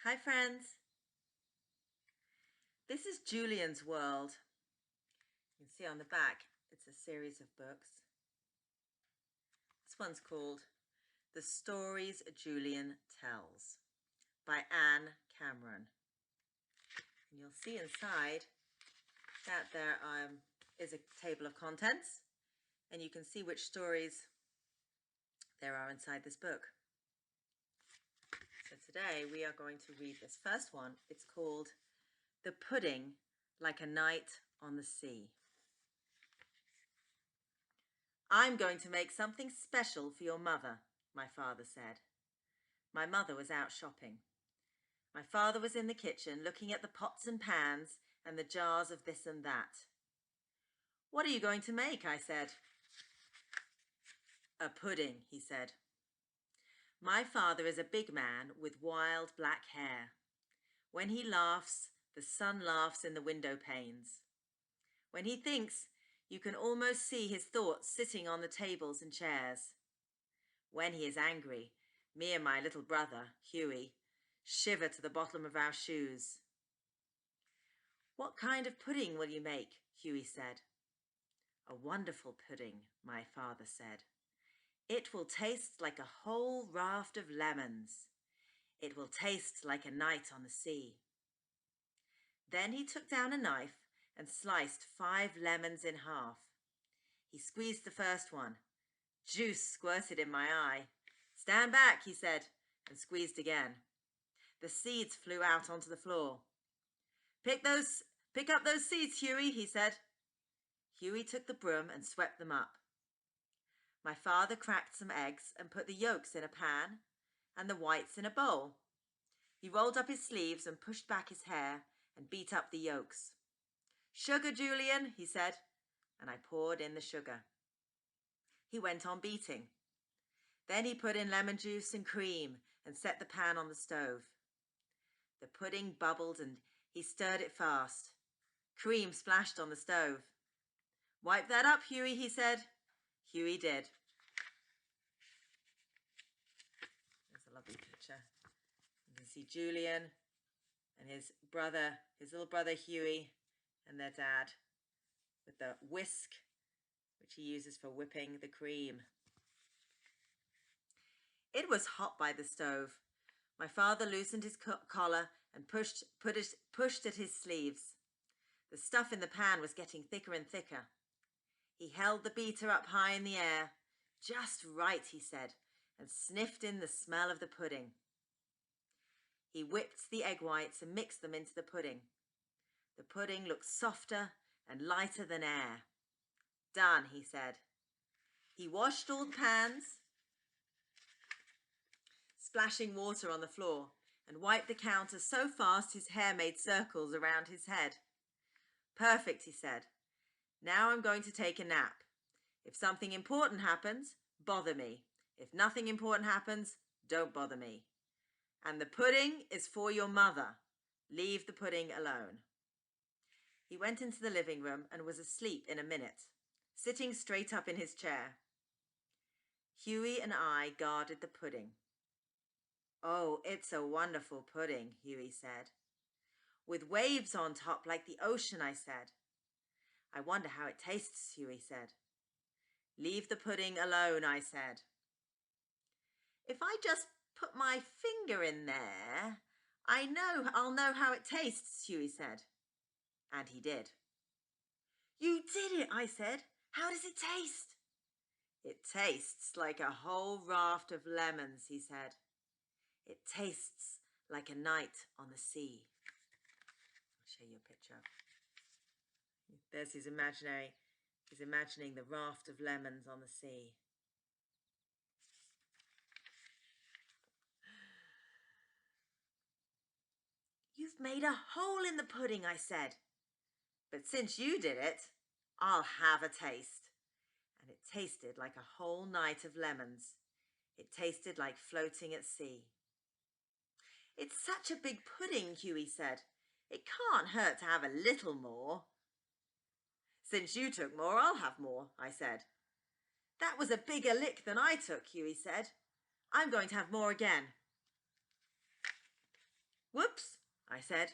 Hi friends, this is Julian's world. You can see on the back it's a series of books. This one's called The Stories Julian Tells by Anne Cameron. And you'll see inside that there is a table of contents, and you can see which stories there are inside this book. So today we are going to read this first one. It's called The Pudding Like a Night on the Sea. "I'm going to make something special for your mother," my father said. My mother was out shopping. My father was in the kitchen looking at the pots and pans and the jars of this and that. "What are you going to make?" I said. "A pudding," he said. My father is a big man with wild black hair. When he laughs, the sun laughs in the window panes. When he thinks, you can almost see his thoughts sitting on the tables and chairs. When he is angry, me and my little brother, Huey, shiver to the bottom of our shoes. "What kind of pudding will you make?" Huey said. "A wonderful pudding," my father said. "It will taste like a whole raft of lemons. It will taste like a night on the sea." Then he took down a knife and sliced 5 lemons in half. He squeezed the first one. Juice squirted in my eye. "Stand back," he said, and squeezed again. The seeds flew out onto the floor. Pick up those seeds, Huey," he said. Huey took the broom and swept them up. My father cracked some eggs and put the yolks in a pan and the whites in a bowl. He rolled up his sleeves and pushed back his hair and beat up the yolks. "Sugar, Julian," he said, and I poured in the sugar. He went on beating. Then he put in lemon juice and cream and set the pan on the stove. The pudding bubbled and he stirred it fast. Cream splashed on the stove. "Wipe that up, Huey," he said. Huey did. There's a lovely picture. You can see Julian and his little brother Huey, and their dad with the whisk, which he uses for whipping the cream. It was hot by the stove. My father loosened his collar and pushed at his sleeves. The stuff in the pan was getting thicker and thicker. He held the beater up high in the air. "Just right," he said, and sniffed in the smell of the pudding. He whipped the egg whites and mixed them into the pudding. The pudding looked softer and lighter than air. "Done," he said. He washed all the pans, splashing water on the floor, and wiped the counter so fast his hair made circles around his head. "Perfect," he said. "Now I'm going to take a nap. If something important happens, bother me. If nothing important happens, don't bother me. And the pudding is for your mother. Leave the pudding alone." He went into the living room and was asleep in a minute, sitting straight up in his chair. Huey and I guarded the pudding. "Oh, it's a wonderful pudding," Huey said. "With waves on top like the ocean," I said. "I wonder how it tastes," Huey said. "Leave the pudding alone," I said. "If I just put my finger in there, I'll know how it tastes," Huey said. And he did. "You did it," I said. "How does it taste?" "It tastes like a whole raft of lemons," he said. "It tastes like a night on the sea." I'll show you a picture. There's he's imagining the raft of lemons on the sea. "You've made a hole in the pudding," I said. "But since you did it, I'll have a taste." And it tasted like a whole night of lemons. It tasted like floating at sea. "It's such a big pudding," Huey said. "It can't hurt to have a little more." "Since you took more, I'll have more," I said. "That was a bigger lick than I took," Huey said. "I'm going to have more again." Whoops, I said.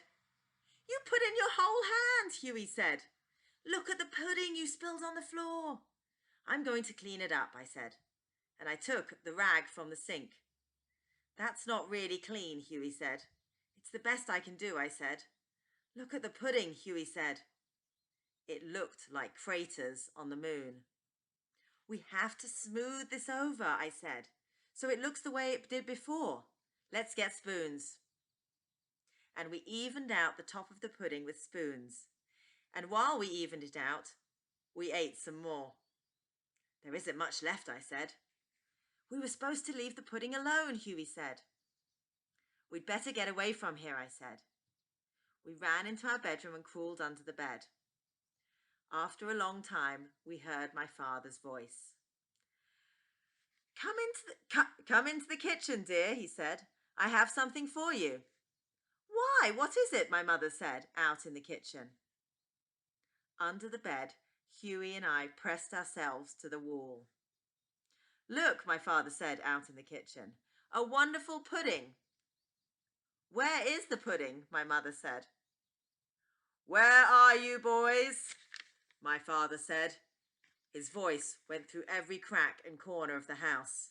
You put in your whole hand, Huey said. Look at the pudding you spilled on the floor. I'm going to clean it up, I said, and I took the rag from the sink. That's not really clean, Huey said. It's the best I can do, I said. Look at the pudding, Huey said. It looked like craters on the moon. We have to smooth this over, I said, so it looks the way it did before. Let's get spoons. And we evened out the top of the pudding with spoons. And while we evened it out, we ate some more. There isn't much left, I said. We were supposed to leave the pudding alone, Huey said. We'd better get away from here, I said. We ran into our bedroom and crawled under the bed. After a long time, we heard my father's voice. Come into the kitchen, dear, he said. I have something for you. Why, what is it? My mother said, out in the kitchen. Under the bed, Huey and I pressed ourselves to the wall. Look, my father said, out in the kitchen. A wonderful pudding. Where is the pudding? My mother said. Where are you, boys? My father said. His voice went through every crack and corner of the house.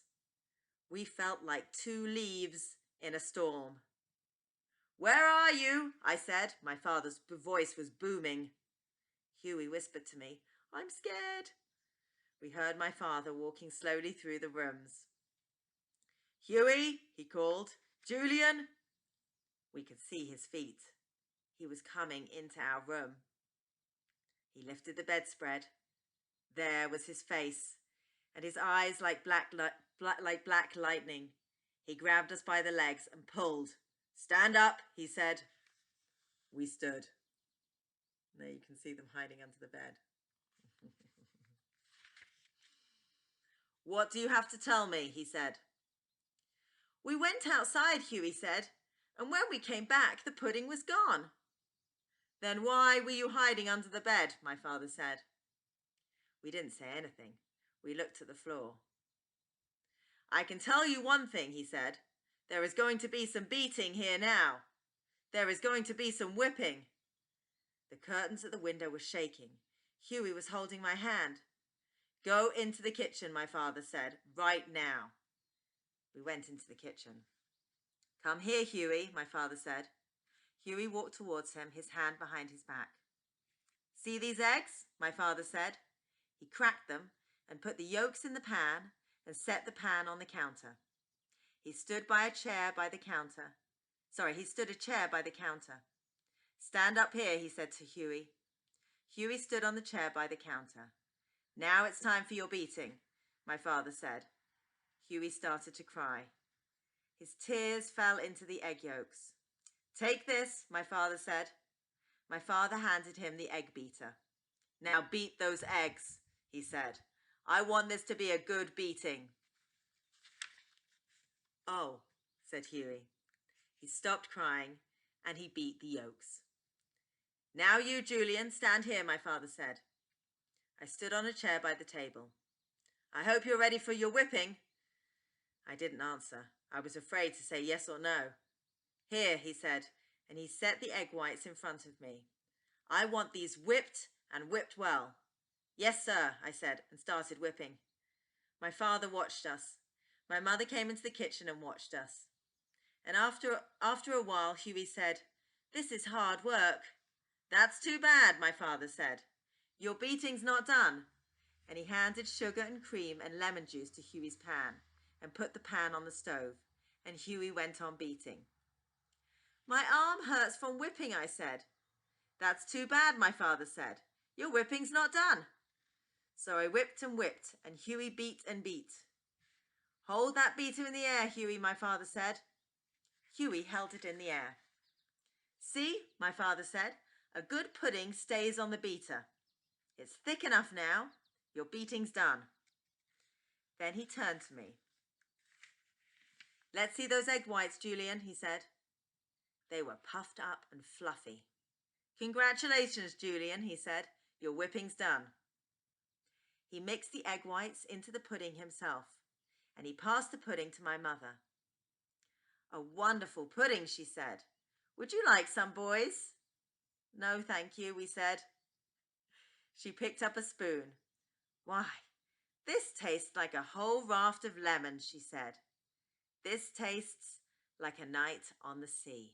We felt like two leaves in a storm. Where are you? I said. My father's voice was booming. Huey whispered to me, I'm scared. We heard my father walking slowly through the rooms. Huey, he called. Julian. We could see his feet. He was coming into our room. He lifted the bedspread. There was his face, and his eyes like black lightning. He grabbed us by the legs and pulled. Stand up, he said. We stood. There you can see them hiding under the bed. What do you have to tell me? He said. We went outside, Huey said, and when we came back, the pudding was gone. Then why were you hiding under the bed? My father said. We didn't say anything. We looked at the floor. I can tell you one thing, he said. There is going to be some beating here now. There is going to be some whipping. The curtains at the window were shaking. Huey was holding my hand. Go into the kitchen, my father said, right now. We went into the kitchen. Come here, Huey, my father said. Huey walked towards him, his hand behind his back. See these eggs? My father said. He cracked them and put the yolks in the pan and set the pan on the counter. He stood a chair by the counter. Stand up here, he said to Huey. Huey stood on the chair by the counter. Now it's time for your beating, my father said. Huey started to cry. His tears fell into the egg yolks. Take this, my father said. My father handed him the egg beater. Now beat those eggs, he said. I want this to be a good beating. Oh, said Huey. He stopped crying and he beat the yolks. Now you, Julian, stand here, my father said. I stood on a chair by the table. I hope you're ready for your whipping. I didn't answer. I was afraid to say yes or no. Here, he said, and he set the egg whites in front of me. I want these whipped and whipped well. Yes, sir, I said, and started whipping. My father watched us. My mother came into the kitchen and watched us. And after a while, Huey said, This is hard work. That's too bad, my father said. Your beating's not done. And he handed sugar and cream and lemon juice to Huey's pan and put the pan on the stove, and Huey went on beating. My arm hurts from whipping, I said. That's too bad, my father said. Your whipping's not done. So I whipped, and Huey beat and beat. Hold that beater in the air, Huey, my father said. Huey held it in the air. See, my father said, a good pudding stays on the beater. It's thick enough now. Your beating's done. Then he turned to me. Let's see those egg whites, Julian, he said. They were puffed up and fluffy. Congratulations, Julian, he said. Your whipping's done. He mixed the egg whites into the pudding himself, and he passed the pudding to my mother. A wonderful pudding, she said. Would you like some, boys? No, thank you, we said. She picked up a spoon. Why, this tastes like a whole raft of lemons, she said. This tastes like a night on the sea.